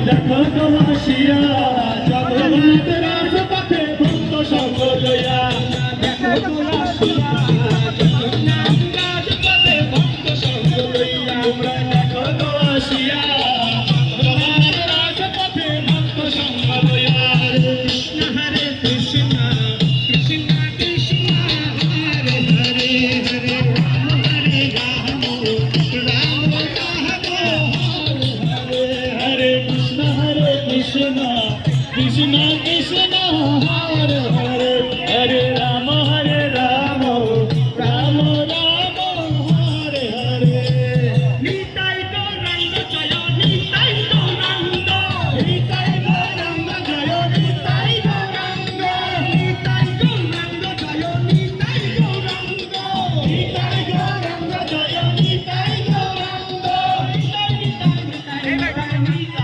দেখো তো হাসিয়া জগন্নাথ রাজপথে ভক্ত সঙ্গ লইয়া দেখো তো হাসিয়া জগন্নাথ রাজপথে ভক্ত সঙ্গ লইয়া তোমরা দেখো তো হাসিয়া জগন্নাথ রাজপথে ভক্ত সঙ্গ লইয়া হরে কৃষ্ণ কৃষ্ণ কৃষ্ণ হরে হরে হরে হরে রাম রাম রাম हरे कृष्ण कृष्ण कृष्ण हरे हरे हरे राम राम राम हरे हरे निताई गौरंग जय निताई गौरंग निताई गौरंग जय निताई गौरंग निताई गौरंग जय निताई गौरंग निताई गौरंग जय निताई गौरंग